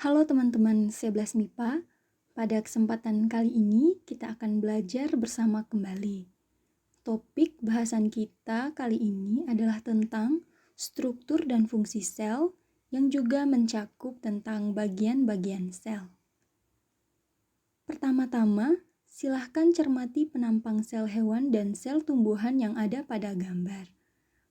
Halo teman-teman 11 MIPA, pada kesempatan kali ini kita akan belajar bersama kembali. Topik bahasan kita kali ini adalah tentang struktur dan fungsi sel yang juga mencakup tentang bagian-bagian sel. Pertama-tama, silahkan cermati penampang sel hewan dan sel tumbuhan yang ada pada gambar.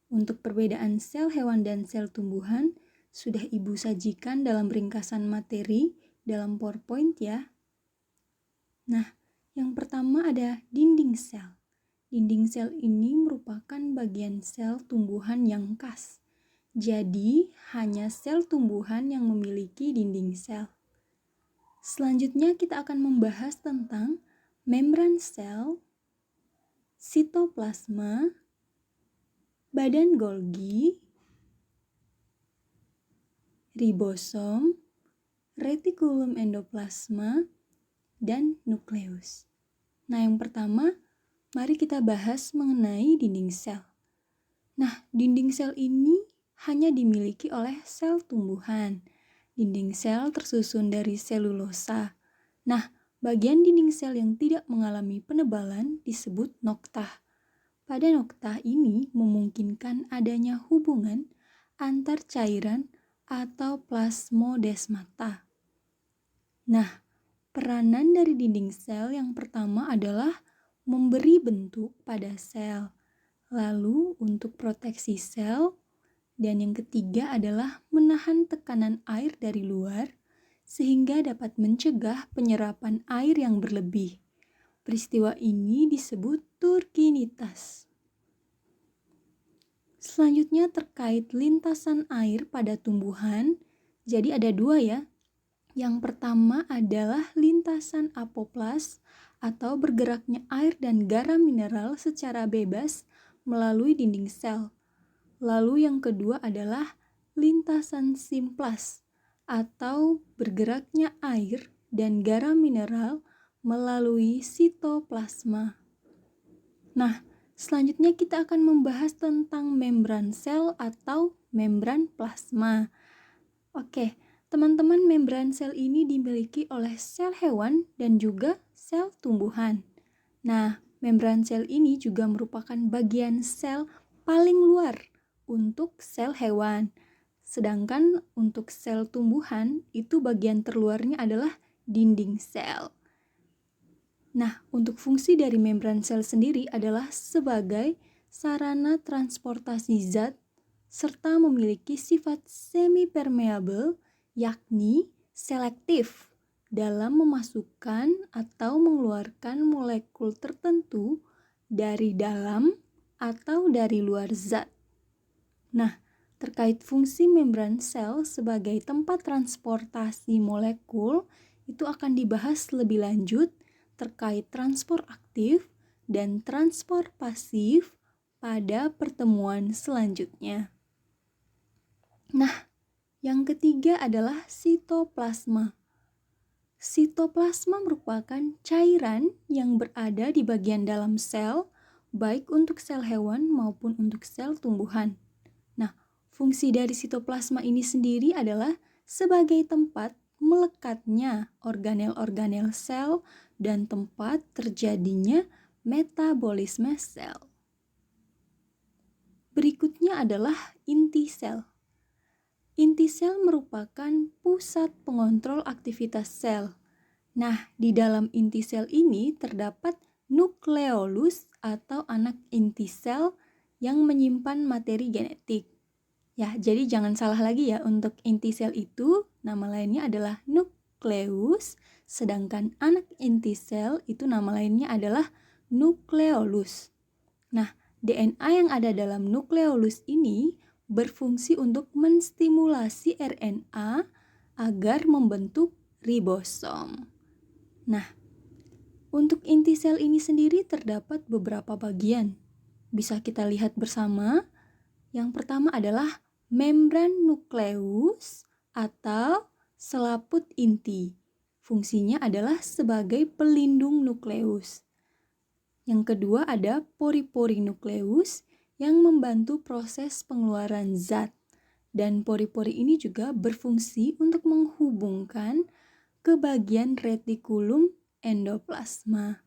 Untuk perbedaan sel hewan dan sel tumbuhan, sudah Ibu sajikan dalam ringkasan materi dalam PowerPoint ya. Nah, yang pertama ada dinding sel. Dinding sel ini merupakan bagian sel tumbuhan yang khas. Jadi, hanya sel tumbuhan yang memiliki dinding sel. Selanjutnya kita akan membahas tentang membran sel, sitoplasma, badan Golgi, ribosom, retikulum endoplasma, dan nukleus. Nah, yang pertama, mari kita bahas mengenai dinding sel. Nah, dinding sel ini hanya dimiliki oleh sel tumbuhan. Dinding sel tersusun dari selulosa. Nah, bagian dinding sel yang tidak mengalami penebalan disebut noktah. Pada noktah ini memungkinkan adanya hubungan antar cairan atau plasmodesmata. Nah, peranan dari dinding sel yang pertama adalah memberi bentuk pada sel, lalu untuk proteksi sel, dan yang ketiga adalah menahan tekanan air dari luar sehingga dapat mencegah penyerapan air yang berlebih. Peristiwa ini disebut turginitas. Selanjutnya terkait lintasan air pada tumbuhan, jadi ada dua ya. Yang pertama adalah lintasan apoplas atau bergeraknya air dan garam mineral secara bebas melalui dinding sel. Lalu yang kedua adalah lintasan simplas atau bergeraknya air dan garam mineral melalui sitoplasma. Nah, selanjutnya kita akan membahas tentang membran sel atau membran plasma. Oke, teman-teman, membran sel ini dimiliki oleh sel hewan dan juga sel tumbuhan. Nah, membran sel ini juga merupakan bagian sel paling luar untuk sel hewan. Sedangkan untuk sel tumbuhan, itu bagian terluarnya adalah dinding sel. Nah, untuk fungsi dari membran sel sendiri adalah sebagai sarana transportasi zat serta memiliki sifat semi-permeable, yakni selektif dalam memasukkan atau mengeluarkan molekul tertentu dari dalam atau dari luar zat. Nah, terkait fungsi membran sel sebagai tempat transportasi molekul, itu akan dibahas lebih lanjut terkait transport aktif dan transport pasif pada pertemuan selanjutnya. Nah, yang ketiga adalah sitoplasma. Sitoplasma merupakan cairan yang berada di bagian dalam sel, baik untuk sel hewan maupun untuk sel tumbuhan. Nah, fungsi dari sitoplasma ini sendiri adalah sebagai tempat melekatnya organel-organel sel dan tempat terjadinya metabolisme sel. Berikutnya adalah inti sel. Inti sel merupakan pusat pengontrol aktivitas sel. Nah, di dalam inti sel ini terdapat nukleolus atau anak inti sel yang menyimpan materi genetik. Ya, jadi jangan salah lagi ya, untuk inti sel itu nama lainnya adalah nukleus, sedangkan anak inti sel itu nama lainnya adalah nukleolus. Nah, DNA yang ada dalam nukleolus ini berfungsi untuk menstimulasi RNA agar membentuk ribosom. Nah, untuk inti sel ini sendiri terdapat beberapa bagian. Bisa kita lihat bersama. Yang pertama adalah membran nukleus atau selaput inti. Fungsinya adalah sebagai pelindung nukleus. Yang kedua ada pori-pori nukleus yang membantu proses pengeluaran zat. Dan pori-pori ini juga berfungsi untuk menghubungkan ke bagian retikulum endoplasma.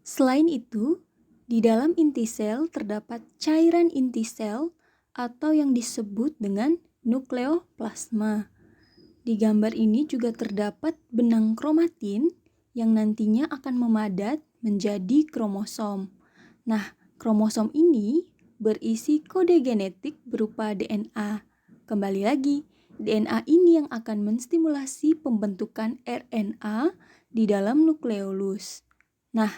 Selain itu, di dalam inti sel terdapat cairan inti sel atau yang disebut dengan nukleoplasma. Di gambar ini juga terdapat benang kromatin yang nantinya akan memadat menjadi kromosom. Nah, kromosom ini berisi kode genetik berupa DNA. Kembali lagi, DNA ini yang akan menstimulasi pembentukan RNA di dalam nukleolus. Nah,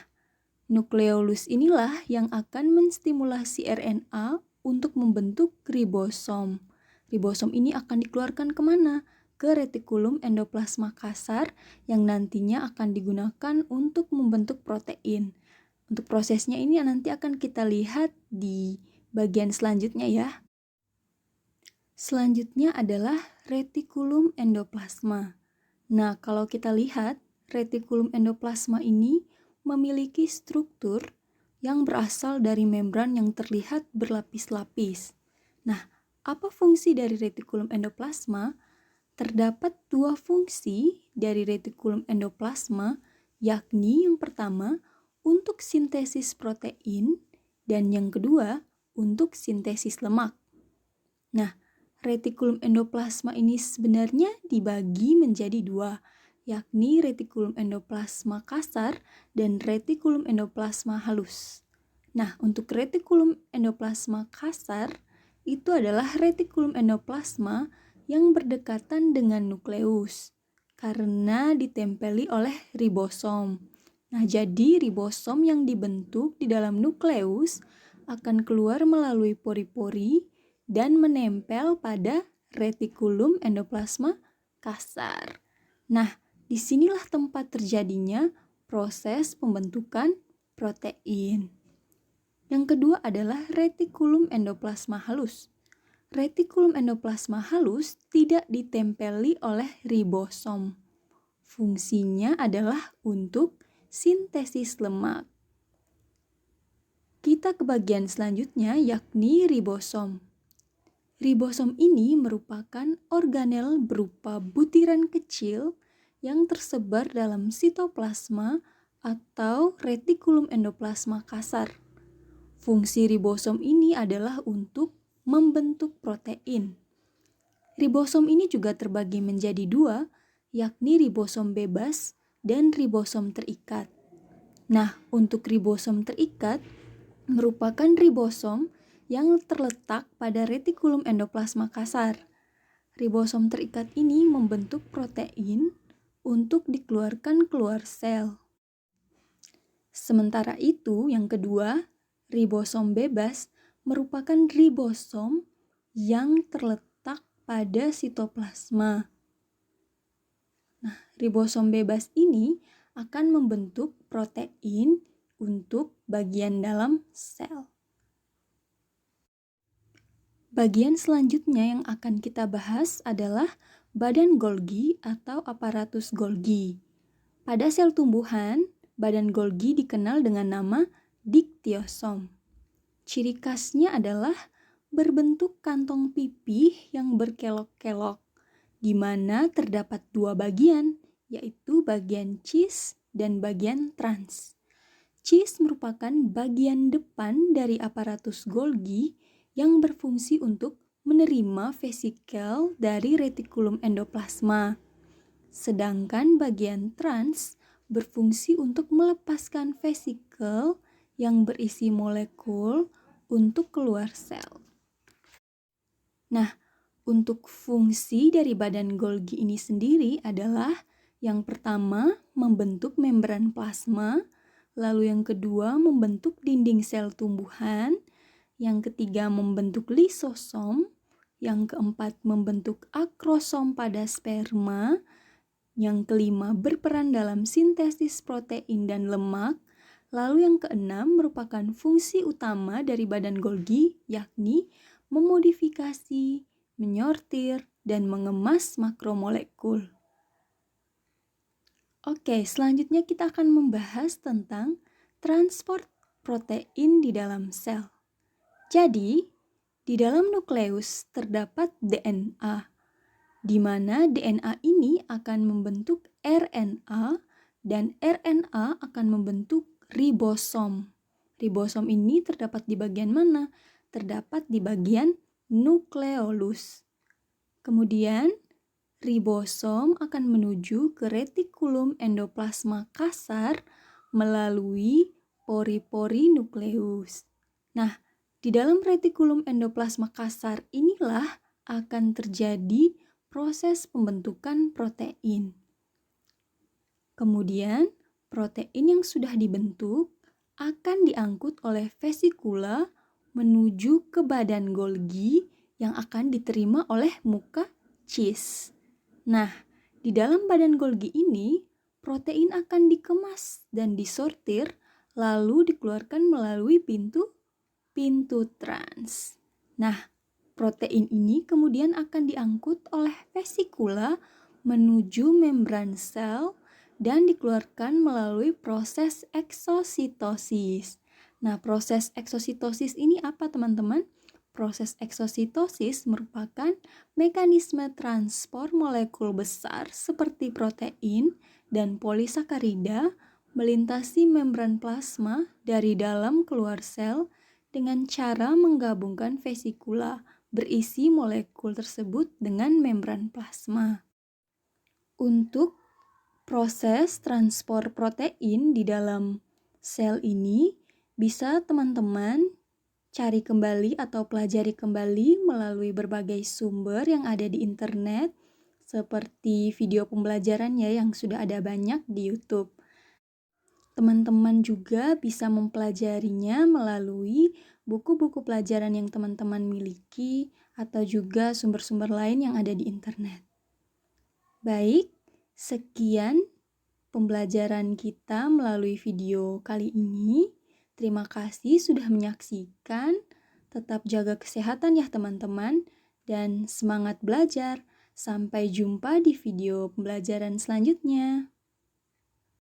nukleolus inilah yang akan menstimulasi RNA untuk membentuk ribosom. Ribosom ini akan dikeluarkan kemana? Ke retikulum endoplasma kasar yang nantinya akan digunakan untuk membentuk protein. Untuk prosesnya ini nanti akan kita lihat di bagian selanjutnya ya. Selanjutnya adalah retikulum endoplasma. Nah, kalau kita lihat, retikulum endoplasma ini memiliki struktur yang berasal dari membran yang terlihat berlapis-lapis. Nah, apa fungsi dari retikulum endoplasma? Terdapat dua fungsi dari retikulum endoplasma, yakni yang pertama untuk sintesis protein dan yang kedua untuk sintesis lemak. Nah, retikulum endoplasma ini sebenarnya dibagi menjadi dua, yakni retikulum endoplasma kasar dan retikulum endoplasma halus. Nah, untuk retikulum endoplasma kasar itu adalah retikulum endoplasma yang berdekatan dengan nukleus karena ditempeli oleh ribosom. Nah, jadi ribosom yang dibentuk di dalam nukleus akan keluar melalui pori-pori dan menempel pada retikulum endoplasma kasar. Nah, disinilah tempat terjadinya proses pembentukan protein. Yang kedua adalah retikulum endoplasma halus. Retikulum endoplasma halus tidak ditempeli oleh ribosom. Fungsinya adalah untuk sintesis lemak. Kita ke bagian selanjutnya yakni ribosom. Ribosom ini merupakan organel berupa butiran kecil yang tersebar dalam sitoplasma atau retikulum endoplasma kasar. Fungsi ribosom ini adalah untuk membentuk protein. Ribosom ini juga terbagi menjadi dua, yakni ribosom bebas dan ribosom terikat. Nah, untuk ribosom terikat merupakan ribosom yang terletak pada retikulum endoplasma kasar. Ribosom terikat ini membentuk protein untuk dikeluarkan keluar sel. Sementara itu, yang kedua, ribosom bebas merupakan ribosom yang terletak pada sitoplasma. Nah, ribosom bebas ini akan membentuk protein untuk bagian dalam sel. Bagian selanjutnya yang akan kita bahas adalah badan Golgi atau aparatus Golgi. Pada sel tumbuhan, badan Golgi dikenal dengan nama diktiosom. Ciri khasnya adalah berbentuk kantong pipih yang berkelok-kelok, di mana terdapat dua bagian, yaitu bagian cis dan bagian trans. Cis merupakan bagian depan dari aparatus Golgi yang berfungsi untuk menerima vesikel dari retikulum endoplasma. Sedangkan bagian trans berfungsi untuk melepaskan vesikel yang berisi molekul untuk keluar sel. Nah, untuk fungsi dari badan Golgi ini sendiri adalah yang pertama membentuk membran plasma, lalu yang kedua membentuk dinding sel tumbuhan, yang ketiga membentuk lisosom, yang keempat membentuk akrosom pada sperma, yang kelima berperan dalam sintesis protein dan lemak, lalu yang keenam merupakan fungsi utama dari badan Golgi, yakni memodifikasi, menyortir, dan mengemas makromolekul. Oke, selanjutnya kita akan membahas tentang transport protein di dalam sel. Jadi, Di dalam nukleus terdapat DNA, di mana DNA ini akan membentuk RNA dan RNA akan membentuk ribosom. Ribosom ini terdapat di bagian mana? Terdapat di bagian nukleolus. Kemudian, ribosom akan menuju ke retikulum endoplasma kasar melalui pori-pori nukleus. Nah, di dalam retikulum endoplasma kasar inilah akan terjadi proses pembentukan protein. Kemudian, protein yang sudah dibentuk akan diangkut oleh vesikula menuju ke badan Golgi yang akan diterima oleh muka cheese. Nah, di dalam badan Golgi ini, protein akan dikemas dan disortir lalu dikeluarkan melalui pintu trans. Nah, protein ini kemudian akan diangkut oleh vesikula menuju membran sel dan dikeluarkan melalui proses eksositosis. Nah, proses eksositosis ini apa, teman-teman? Proses eksositosis merupakan mekanisme transport molekul besar seperti protein dan polisakarida melintasi membran plasma dari dalam keluar sel dengan cara menggabungkan vesikula berisi molekul tersebut dengan membran plasma. Untuk proses transport protein di dalam sel ini bisa teman-teman cari kembali atau pelajari kembali melalui berbagai sumber yang ada di internet seperti video pembelajarannya yang sudah ada banyak di YouTube. Teman-teman juga bisa mempelajarinya melalui buku-buku pelajaran yang teman-teman miliki atau juga sumber-sumber lain yang ada di internet. Baik, sekian pembelajaran kita melalui video kali ini. Terima kasih sudah menyaksikan. Tetap jaga kesehatan ya teman-teman dan semangat belajar. Sampai jumpa di video pembelajaran selanjutnya.